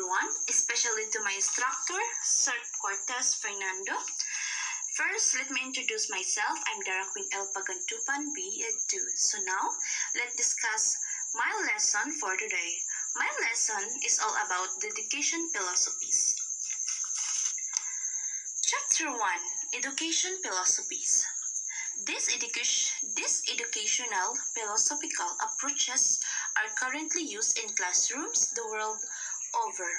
everyone, especially to my instructor, Sir Cortez Fernando. First, let me introduce myself. I'm Queen L. Pagatupan, B.Ed 2. So now, let's discuss my lesson for today. My lesson is all about the education philosophies. Chapter 1, Education Philosophies. These educational philosophical approaches are currently used in classrooms the world over.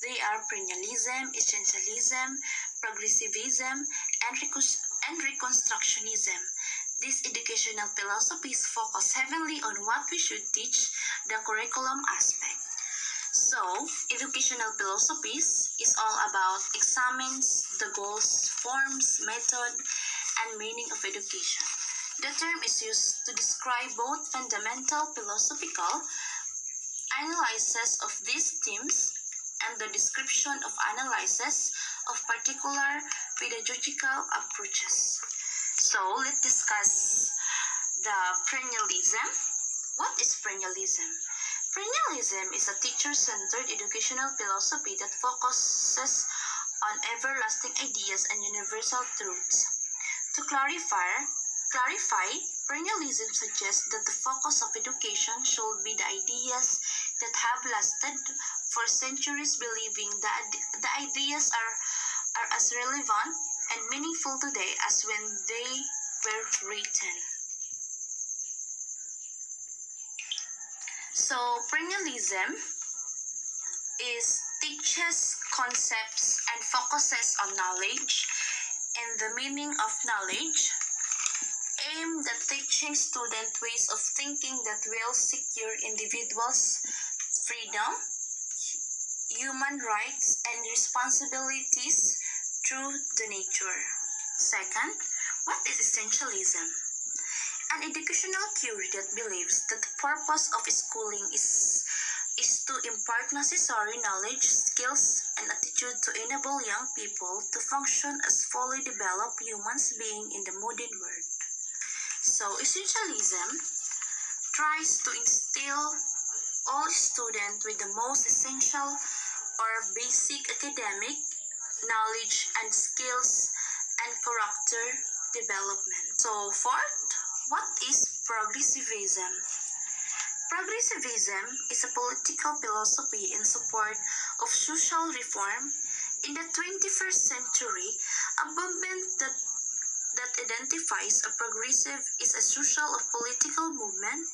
They are perennialism, essentialism, progressivism, and reconstructionism. These educational philosophies focus heavily on what we should teach, the curriculum aspect. So, educational philosophies is all about examines the goals, forms, method, and meaning of education. The term is used to describe both fundamental philosophical analysis of these themes and the description of analysis of particular pedagogical approaches. So, let's discuss the perennialism. What is perennialism? Perennialism is a teacher-centered educational philosophy that focuses on everlasting ideas and universal truths. To clarify, perennialism suggests that the focus of education should be the ideas that have lasted for centuries, believing that the ideas are as relevant and meaningful today as when they were written. So, perennialism teaches concepts and focuses on knowledge and the meaning of knowledge, aimed at teaching students ways of thinking that will secure individuals' freedom, human rights, and responsibilities through the nature. Second, what is essentialism? An educational theory that believes that the purpose of schooling is to impart necessary knowledge, skills, and attitude to enable young people to function as fully developed human beings in the modern world. So, essentialism tries to instill all students with the most essential or basic academic knowledge and skills and character development. So, fourth, what is progressivism? Progressivism is a political philosophy in support of social reform. In the 21st century, a movement that identifies a progressive is a social or political movement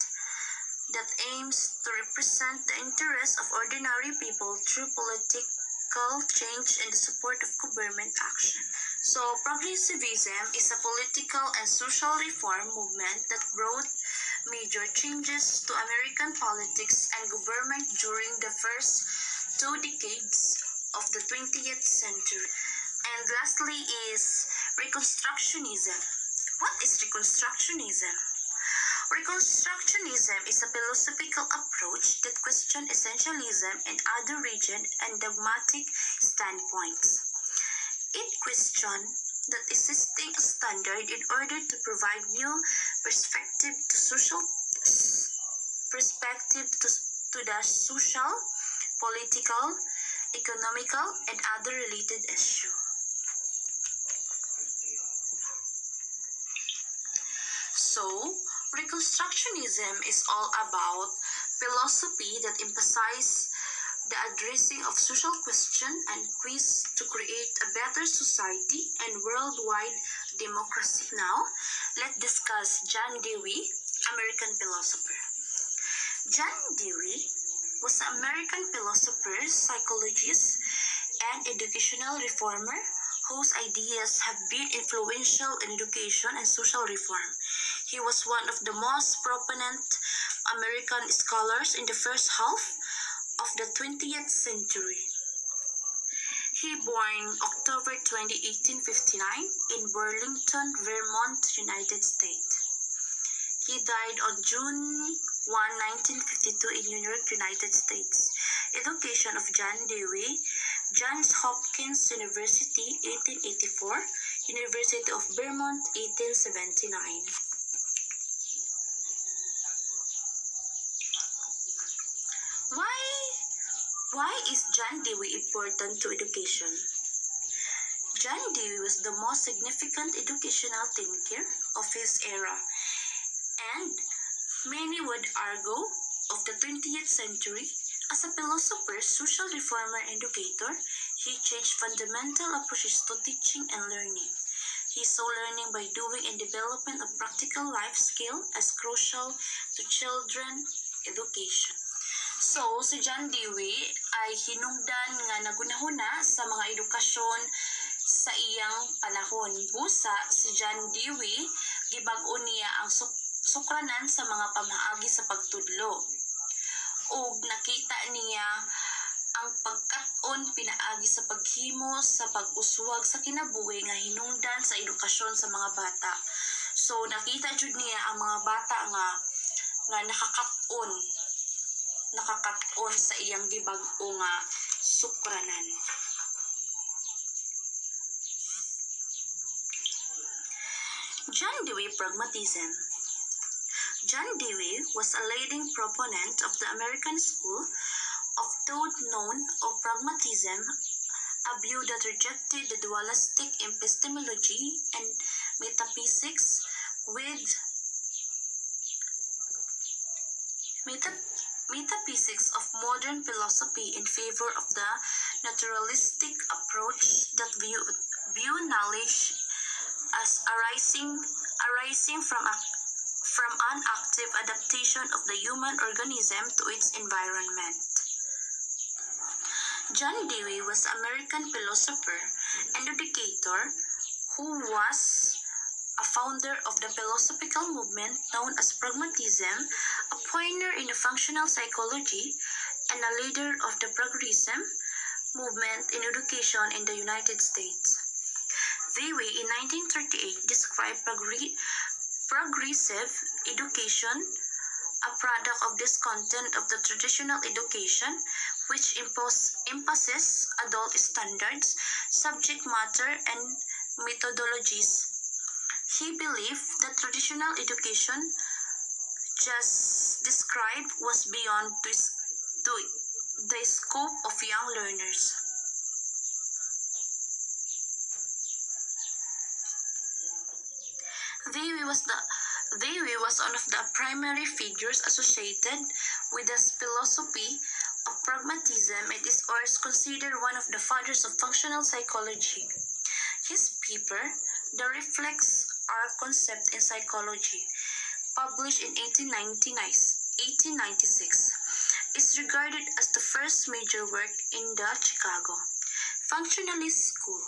that aims to represent the interests of ordinary people through political change and the support of government action. So, progressivism is a political and social reform movement that brought major changes to American politics and government during the first 2 decades of the 20th century. And lastly is Reconstructionism. What is Reconstructionism? Reconstructionism is a philosophical approach that questions essentialism and other rigid and dogmatic standpoints. It questions that existing standard in order to provide new perspective to the social, political, economical, and other related issues. So, Reconstructionism is all about philosophy that emphasizes the addressing of social questions and quest to create a better society and worldwide democracy. Now, let's discuss John Dewey, American philosopher. John Dewey was an American philosopher, psychologist, and educational reformer whose ideas have been influential in education and social reform. He was one of the most prominent American scholars in the first half of the 20th century. He born October 20, 1859 in Burlington, Vermont, United States. He died on June 1, 1952 in New York, United States. Education of John Dewey, Johns Hopkins University, 1884, University of Vermont, 1879. Why Why is John Dewey important to education? John Dewey was the most significant educational thinker of his era, and many would argue of the 20th century. As a philosopher, social reformer, and educator, he changed fundamental approaches to teaching and learning. He saw learning by doing and development of practical life skill as crucial to children education. So, si John Dewey ay hinungdan nga nagunahuna sa mga edukasyon sa iyang panahon. Busa, si John Dewey, gibag-o niya ang sukranan sa mga pamaagi sa pagtudlo. O nakita niya ang pagkat-on pinaagi sa paghimo sa pag-uswag sa kinabuhi nga hinungdan sa edukasyon sa mga bata. So nakita jud niya ang mga bata nga nakaka-on sa iyang gibag-o nga sukranan. John Dewey Pragmatism. John Dewey was a leading proponent of the American school of thought known as pragmatism, a view that rejected the dualistic epistemology and metaphysics metaphysics of modern philosophy in favor of the naturalistic approach that view knowledge as arising from an active adaptation of the human organism to its environment. John Dewey was an American philosopher and educator who was a founder of the philosophical movement known as pragmatism, a pioneer in the functional psychology, and a leader of the progressivism movement in education in the United States. Dewey in 1938 described progressive education, a product of discontent of the traditional education, which imposes adult standards, subject matter, and methodologies. He believed that traditional education just described was beyond the scope of young learners. Dewey was one of the primary figures associated with the philosophy of pragmatism and is considered one of the fathers of functional psychology. His paper, The Reflex Are Concept in Psychology, published in 1896, is regarded as the first major work in the Chicago functionalist school.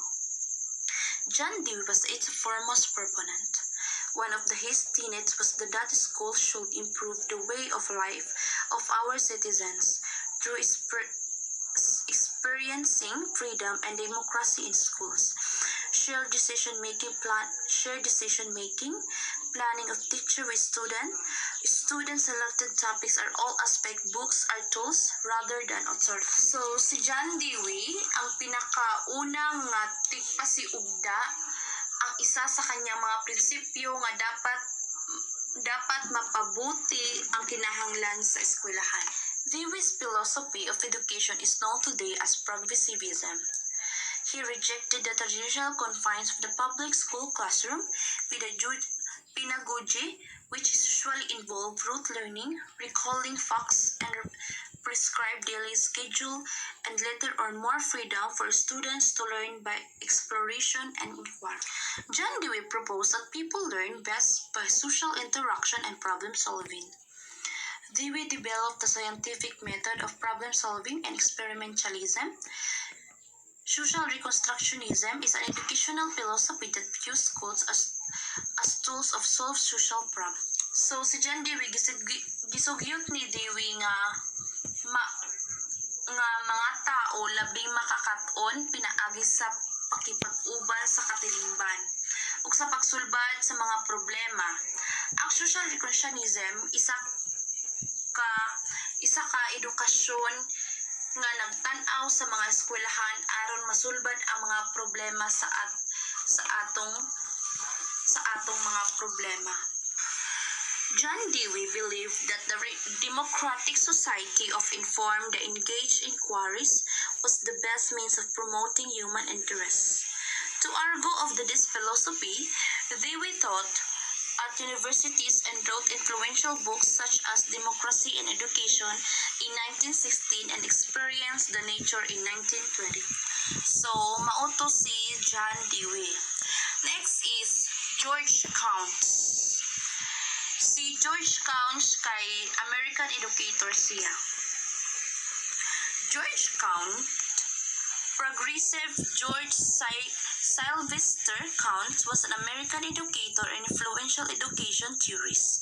John Dewey was its foremost proponent. One of his tenets was that the school should improve the way of life of our citizens through experiencing freedom and democracy in schools, shared decision-making, planning of teacher with student-selected topics are all aspect books are tools rather than authority. So, si John Dewey, ang pinakaunang nga tigpasiugda, ang isa sa kanyang mga prinsipyo nga dapat mapabuti ang kinahanglan sa eskwelahan. Dewey's philosophy of education is known today as progressivism. He rejected the traditional confines of the public school classroom with a pedagogy which usually involved rote learning, recalling facts, and prescribed daily schedule, and little or more freedom for students to learn by exploration and inquiry. John Dewey proposed that people learn best by social interaction and problem solving. Dewey developed the scientific method of problem solving and experimentalism. Social reconstructionism is an educational philosophy that views schools as tools of solve social problems. So si John Dewey gisugyot ni Dewey nga mga tao labing makakat-on pinaagi sa pakipag-uban sa katilingban ug sa pagsulbad sa mga problema. Ang social reconstructionism isa ka edukasyon nga nagtan-aw sa mga eskwelahan aron masulbad ang mga problema sa atong mga problema. John Dewey believed that the democratic society of informed and engaged inquiries was the best means of promoting human interests. To argue of this philosophy, Dewey taught at universities and wrote influential books such as Democracy and Education in 1916 and Experience the Nature in 1920. So, mauto si John Dewey. Next is George Counts. Si George Counts kay American educator siya. George Count, progressive George Sylvester Counts was an American educator and influential education theorist,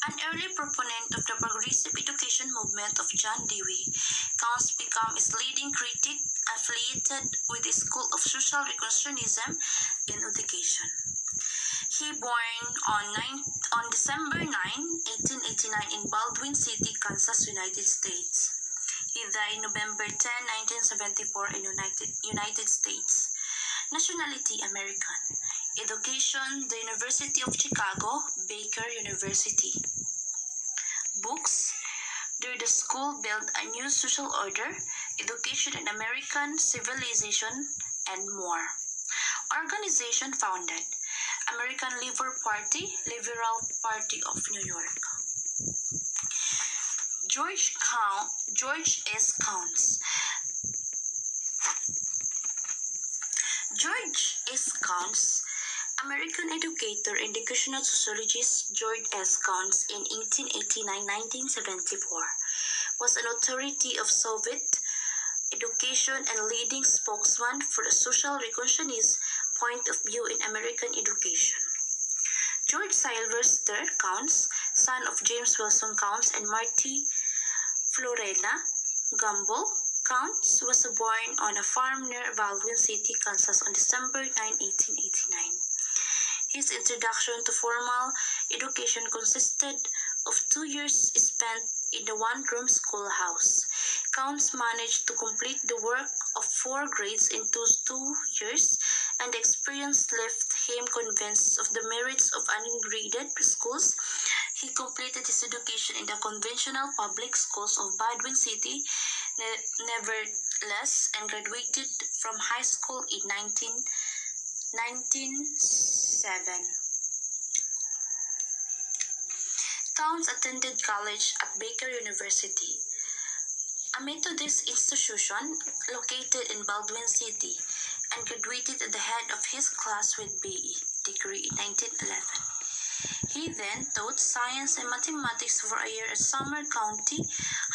an early proponent of the progressive education movement of John Dewey. Counts became his leading critic, affiliated with the School of Social Reconstructionism in education. He born on December 9, 1889 in Baldwin City, Kansas, United States. He died November 10, 1974 in United States. Nationality, American. Education, the University of Chicago, Baker University. Books, the school built a new social order, education in American civilization, and more. Organization founded, American Liberal Party of New York. George S. Counts. George S. Counts, American educator and educational sociologist George S. Counts in 1889-1974, was an authority of Soviet education and leading spokesman for the social reconstructionist point of view in American education. George Sylvester Counts, son of James Wilson Counts and Marty Florena Gamble Counts, was born on a farm near Baldwin City, Kansas on December 9, 1889. His introduction to formal education consisted of 2 years spent in the one-room schoolhouse. Counts managed to complete the work of 4 grades in 2 years, and the experience left him convinced of the merits of ungraded schools. He completed his education in the conventional public schools of Baldwin City, nevertheless, and graduated from high school in 1907. Counts attended college at Baker University, a Methodist institution located in Baldwin City, and graduated at the head of his class with B.E. degree in 1911. He then taught science and mathematics for a year at Sumner County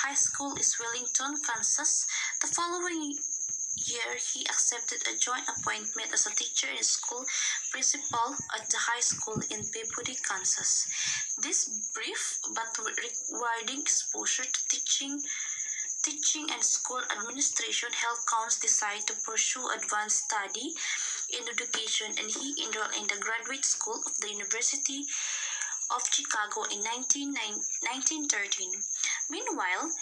High School in Wellington, Kansas. The following year, he accepted a joint appointment as a teacher and school principal at the high school in Peabody, Kansas. This brief but rewarding exposure to teaching and school administration helped Counts decide to pursue advanced study in education, and he enrolled in the graduate school of the University of Chicago in 1913. Meanwhile,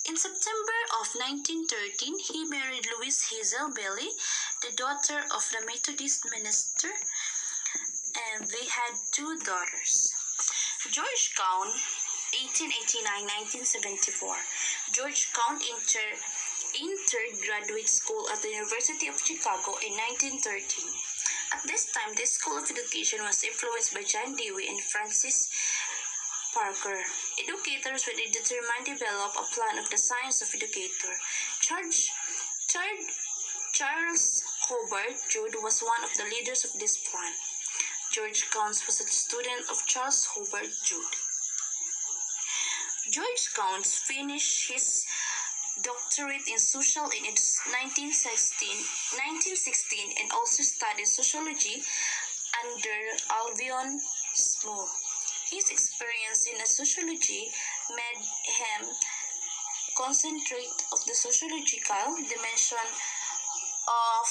in September of 1913, he married Louise Hazel Bailey, the daughter of the Methodist minister, and they had 2 daughters. George Count, 1889-1974. George Count entered graduate school at the University of Chicago in 1913. At this time, the School of Education was influenced by John Dewey and Francis Parker. Educators were determined to develop a plan of the science of educator. Charles Hobart Judd was one of the leaders of this plan. George Counts was a student of Charles Hobart Judd. George Counts finished his doctorate in social in 1916 and also studied sociology under Albion Small. His experience in sociology made him concentrate on the sociological dimension of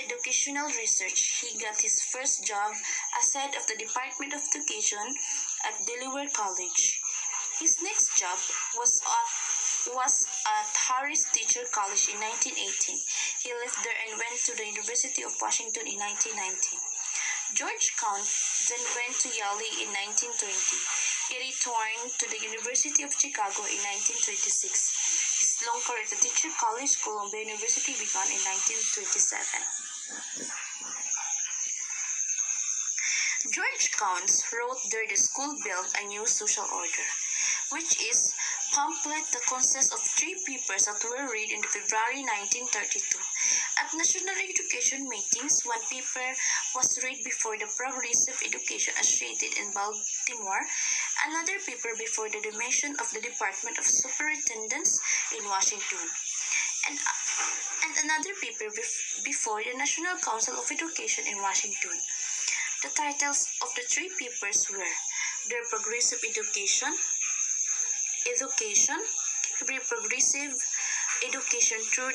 educational research. He got his first job as head of the Department of Education at Delaware College. His next job was at Harris Teacher College in 1918. He left there and went to the University of Washington in 1919. George Count then went to Yale in 1920. He returned to the University of Chicago in 1926. His long career at the Teacher College, Columbia University began in 1927. George Counts wrote there the school built a new social order, which is pamphlet that consists of 3 papers that were read in February 1932. At national education meetings, one paper was read before the Progressive Education Association in Baltimore, another paper before the Dimension of the Department of Superintendents in Washington, and another paper before the National Council of Education in Washington. The titles of the 3 papers were Their Progressive Education, Progressive Education Through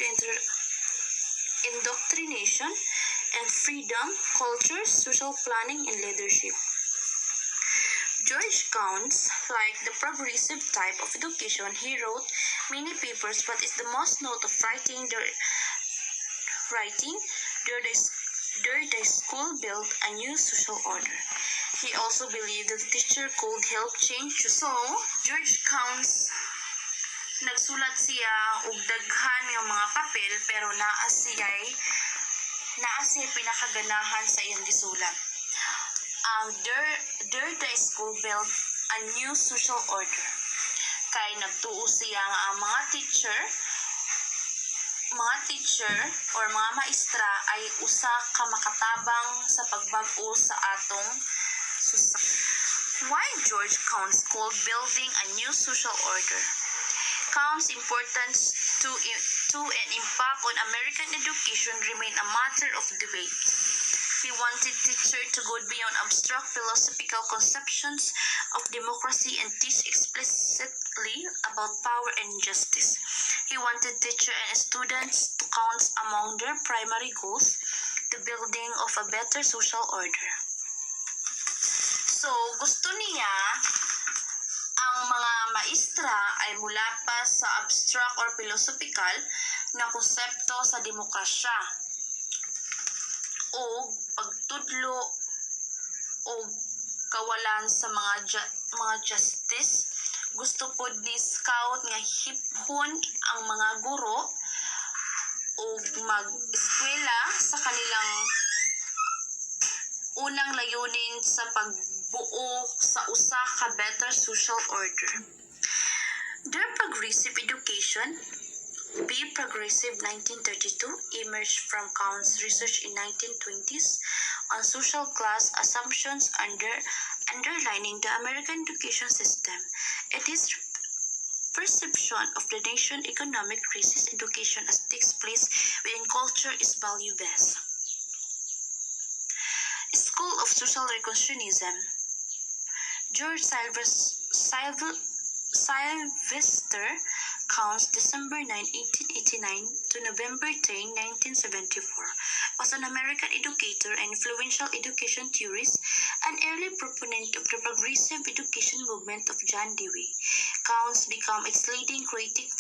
Indoctrination, and Freedom, Culture, Social Planning, and Leadership. George Counts, like the progressive type of education, he wrote many papers but is the most note of writing the school built a new social order. He also believed that the teacher could help change. So, George Counts, nagsulat siya og daghan nga mga papel pero naa siya pinakaganahan sa iyang gisulat. The school built a new social order. Kay nagtuo siya nga ang mga teacher or mga maestra ay usa ka makatabang sa pagbag-o sa atong society. Why George Counts called building a new social order? Counts' importance to and impact on American education remain a matter of debate. He wanted teachers to go beyond abstract philosophical conceptions of democracy and teach explicitly about power and justice. He wanted teachers and students to count among their primary goals the building of a better social order. So, gusto niya ang mga maestra ay mula pa sa abstract or philosophical na konsepto sa demokrasya o pagtudlo o kawalan sa mga justice. Gusto pod ni Scout nga hiphon ang mga guro o mag-eskwela sa kanilang unang layunin sa pagbuo sa usa ka better social order. Their progressive education, Be Progressive 1932, emerged from Counts' research in 1920s on social class assumptions underlining the American education system. It is perception of the nation's economic crisis education as takes place within culture is value-based. School of Social Reconstructionism. George Sylvester Counts, December 9, 1889 to November 10, 1974, was an American educator and influential education theorist, an early proponent of the progressive education movement of John Dewey. Counts became its leading critic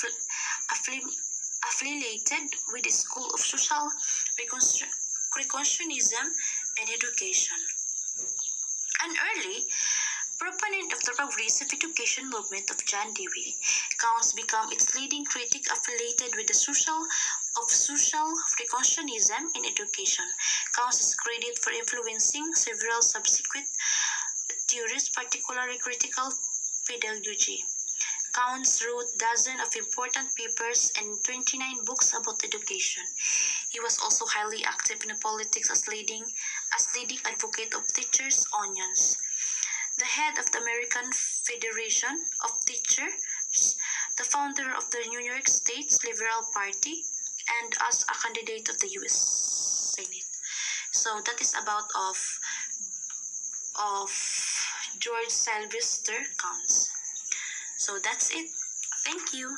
affiliated with the School of Social Reconstructionism and Education. An early proponent of the progressive education movement of John Dewey, Counts became its leading critic affiliated with the Social Reconstructionism in Education. Counts is credited for influencing several subsequent theories, particularly critical pedagogy. Counts wrote dozens of important papers and 29 books about education. He was also highly active in politics as leading advocate of teachers' unions, the head of the American Federation of Teachers, the founder of the New York State Liberal Party, and as a candidate of the U.S. Senate. So that is about of George Sylvester Counts. So that's it. Thank you.